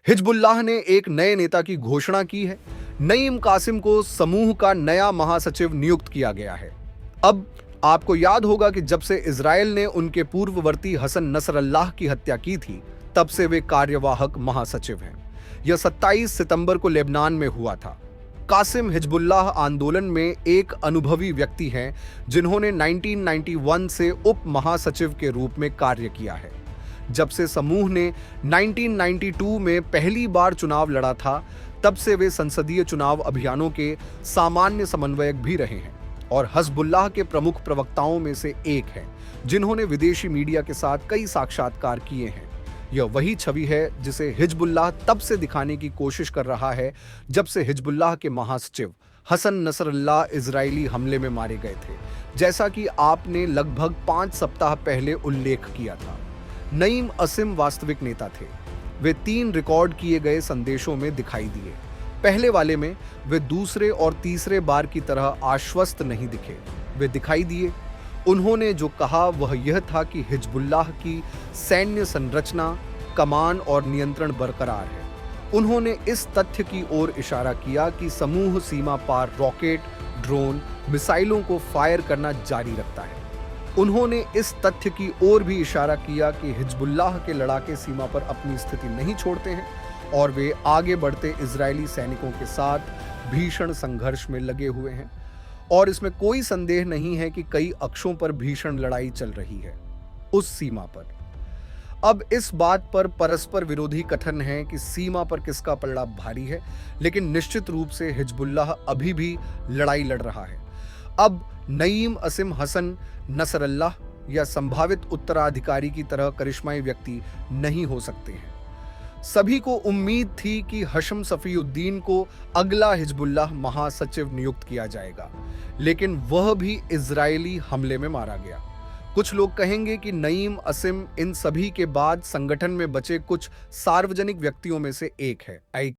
Hezbollah ने एक नए नेता की घोषणा की है। नईम कासिम को समूह का नया महासचिव नियुक्त किया गया है। अब आपको याद होगा कि जब से इजरायल ने उनके पूर्ववर्ती हसन नसरल्लाह की हत्या की थी, तब से वे कार्यवाहक महासचिव हैं। यह 27 सितंबर को लेबनान में हुआ था। कासिम हिजबुल्लाह आंदोलन में एक अनुभवी व्यक्ति हैं, जिन्होंने 1991 से उप महासचिव के रूप में कार्य किया है। जब से समूह ने 1992 में पहली बार चुनाव लड़ा था, तब से वे संसदीय चुनाव अभियानों के सामान्य समन्वयक भी रहे हैं और हज़बुल्लाह के प्रमुख प्रवक्ताओं में से एक हैं, जिन्होंने विदेशी मीडिया के साथ कई साक्षात्कार किए हैं। यह वही छवि है जिसे हिजबुल्लाह तब से दिखाने की कोशिश कर रहा है जब से हिजबुल्लाह के महासचिव हसन नसरल्लाह इजरायली हमले में मारे गए थे, जैसा कि आपने लगभग 5 सप्ताह पहले उल्लेख किया था। नईम कासिम वास्तविक नेता थे। वे 3 रिकॉर्ड किए गए संदेशों में दिखाई दिए। पहले वाले में वे दूसरे और तीसरे बार की तरह आश्वस्त नहीं दिखे। वे दिखाई दिए। उन्होंने जो कहा वह यह था कि हिजबुल्लाह की सैन्य संरचना, कमान और नियंत्रण बरकरार है। उन्होंने इस तथ्य की ओर इशारा किया कि समूह सीमा पार रॉकेट, ड्रोन, मिसाइलों को फायर करना जारी रखता है। उन्होंने इस तथ्य की ओर भी इशारा किया कि हिजबुल्लाह के लड़ाके सीमा पर अपनी स्थिति नहीं छोड़ते हैं और वे आगे बढ़ते इजरायली सैनिकों के साथ भीषण संघर्ष में लगे हुए हैं। और इसमें कोई संदेह नहीं है कि कई अक्षों पर भीषण लड़ाई चल रही है उस सीमा पर। अब इस बात पर परस्पर विरोधी कथन है कि सीमा पर किसका पलड़ा भारी है, लेकिन निश्चित रूप से हिजबुल्लाह अभी भी लड़ाई लड़ रहा है। अब नईम कासिम हसन नसरल्लाह या संभावित उत्तराधिकारी की तरह करिश्माई व्यक्ति नहीं हो सकते हैं। सभी को उम्मीद थी कि हशम सफीउद्दीन को अगला हिजबुल्लाह महासचिव नियुक्त किया जाएगा, लेकिन वह भी इजरायली हमले में मारा गया। कुछ लोग कहेंगे कि नईम कासिम इन सभी के बाद संगठन में बचे कुछ सार्वजनिक व्यक्तियों में से एक है।